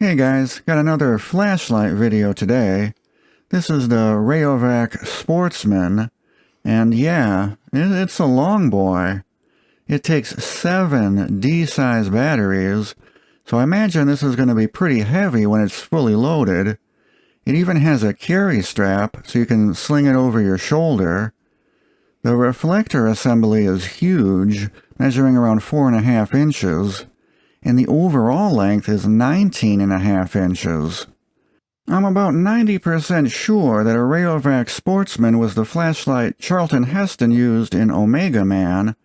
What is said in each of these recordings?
Hey guys, got another flashlight video today. This is the Ray-O-Vac Sportsman, and yeah, it's a long boy. It takes 7 D-size batteries, so I imagine this is going to be pretty heavy when it's fully loaded. It even has a carry strap, so you can sling it over your shoulder. The reflector assembly is huge, measuring around 4.5 inches. And the overall length is 19.5 inches. I'm about 90% sure that a Ray-O-Vac Sportsman was the flashlight Charlton Heston used in Omega Man.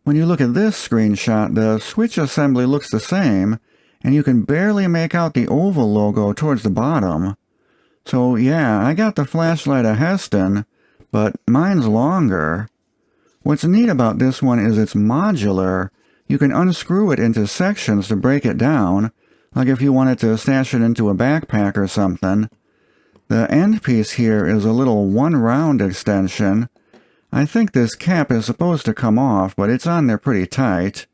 When you look at this screenshot, the switch assembly looks the same, and you can barely make out the oval logo towards the bottom. So yeah, I got the flashlight of Heston, but mine's longer. What's neat about this one is it's modular. You can unscrew it into sections to break it down, like if you wanted to stash it into a backpack or something. The end piece here is a little one-round extension. I think this cap is supposed to come off, but it's on there pretty tight.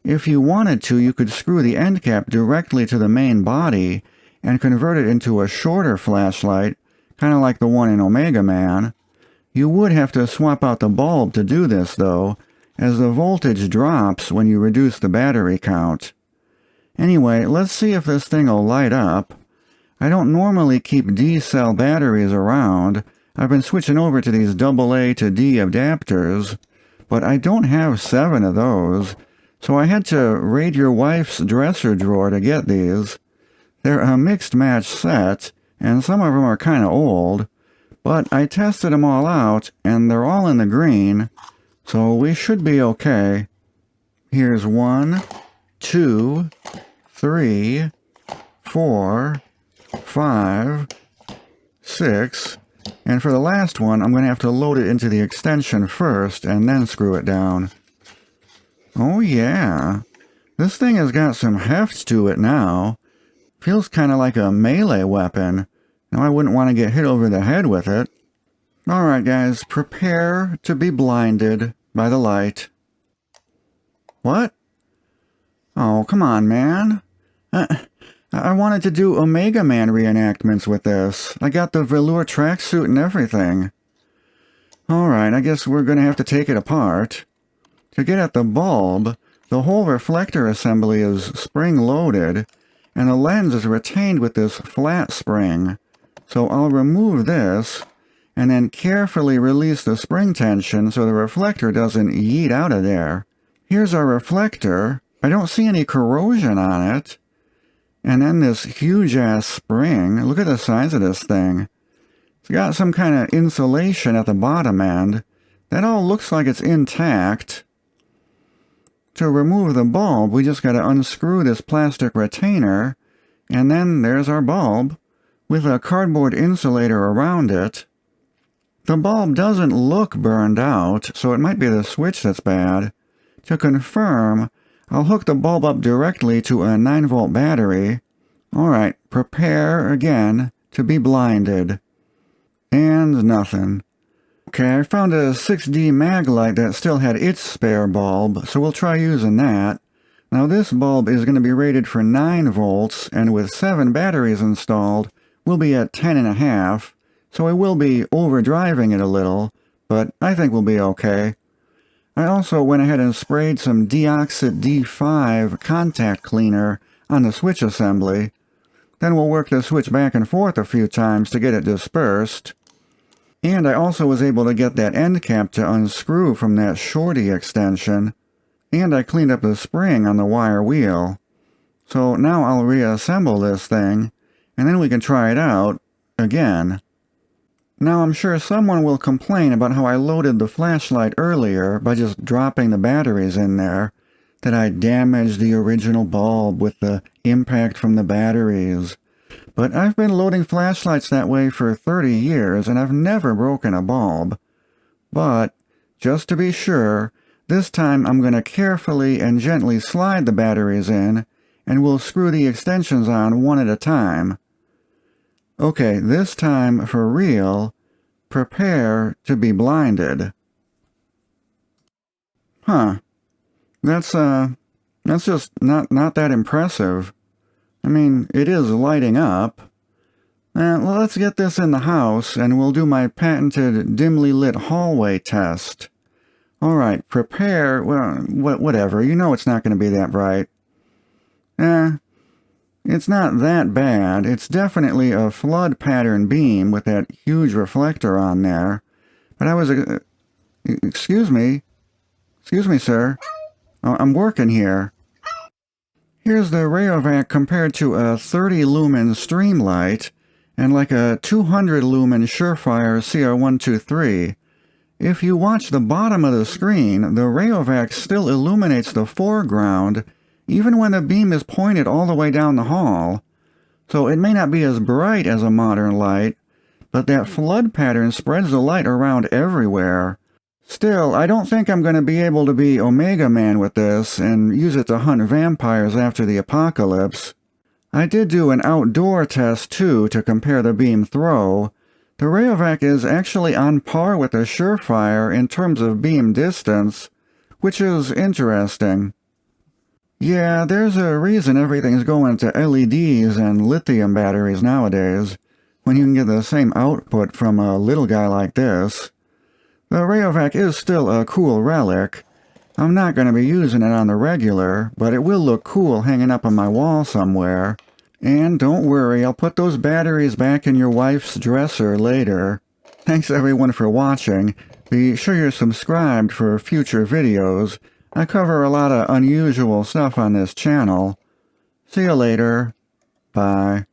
If you wanted to, you could screw the end cap directly to the main body and convert it into a shorter flashlight, kind of like the one in Omega Man. You would have to swap out the bulb to do this, though, as the voltage drops when you reduce the battery count. Anyway, let's see if this thing will light up. I don't normally keep D-cell batteries around. I've been switching over to these AA to D adapters, but I don't have 7 of those, so I had to raid your wife's dresser drawer to get these. They're a mixed match set, and some of them are kind of old, but I tested them all out, and they're all in the green, so we should be okay. Here's 1, 2, 3, 4, 5, 6, and for the last one, I'm going to have to load it into the extension first and then screw it down. Oh yeah, this thing has got some heft to it now. Feels kind of like a melee weapon. Now I wouldn't want to get hit over the head with it. Alright guys, prepare to be blinded by the light. What? Oh, come on, man. I wanted to do Omega Man reenactments with this. I got the velour tracksuit and everything. Alright, I guess we're going to have to take it apart. To get at the bulb, the whole reflector assembly is spring-loaded, and the lens is retained with this flat spring. So I'll remove this, and then carefully release the spring tension so the reflector doesn't yeet out of there. Here's our reflector. I don't see any corrosion on it. And then this huge-ass spring. Look at the size of this thing. It's got some kind of insulation at the bottom end. That all looks like it's intact. To remove the bulb, we just got to unscrew this plastic retainer, and then there's our bulb, with a cardboard insulator around it. The bulb doesn't look burned out, so it might be the switch that's bad. To confirm, I'll hook the bulb up directly to a 9-volt battery. Alright, prepare again to be blinded. And nothing. Okay, I found a 6D mag light that still had its spare bulb, so we'll try using that. Now this bulb is going to be rated for 9 volts, and with 7 batteries installed, we'll be at 10.5, so I will be overdriving it a little, but I think we'll be okay. I also went ahead and sprayed some DeOxit D5 contact cleaner on the switch assembly. Then we'll work the switch back and forth a few times to get it dispersed. And I also was able to get that end cap to unscrew from that shorty extension. And I cleaned up the spring on the wire wheel. So now I'll reassemble this thing, and then we can try it out again. Now I'm sure someone will complain about how I loaded the flashlight earlier by just dropping the batteries in there, that I damaged the original bulb with the impact from the batteries. But I've been loading flashlights that way for 30 years and I've never broken a bulb. But, just to be sure, this time I'm going to carefully and gently slide the batteries in, and we'll screw the extensions on one at a time. Okay, this time, for real, prepare to be blinded. Huh. That's just not that impressive. I mean, it is lighting up. Let's get this in the house, and we'll do my patented dimly lit hallway test. Alright, prepare, well, whatever, you know it's not going to be that bright. It's not that bad. It's definitely a flood pattern beam with that huge reflector on there. But I was, excuse me, sir. I'm working here. Here's the Ray-O-Vac compared to a 30 lumen Streamlight and like a 200 lumen Surefire CR123. If you watch the bottom of the screen, the Ray-O-Vac still illuminates the foreground even when the beam is pointed all the way down the hall. So it may not be as bright as a modern light, but that flood pattern spreads the light around everywhere. Still, I don't think I'm going to be able to be Omega Man with this and use it to hunt vampires after the apocalypse. I did do an outdoor test too to compare the beam throw. The Ray-O-Vac is actually on par with the Surefire in terms of beam distance, which is interesting. Yeah, there's a reason everything's going to LEDs and lithium batteries nowadays, when you can get the same output from a little guy like this. The Ray-O-Vac is still a cool relic. I'm not going to be using it on the regular, but it will look cool hanging up on my wall somewhere. And don't worry, I'll put those batteries back in your wife's dresser later. Thanks everyone for watching. Be sure you're subscribed for future videos. I cover a lot of unusual stuff on this channel. See you later. Bye.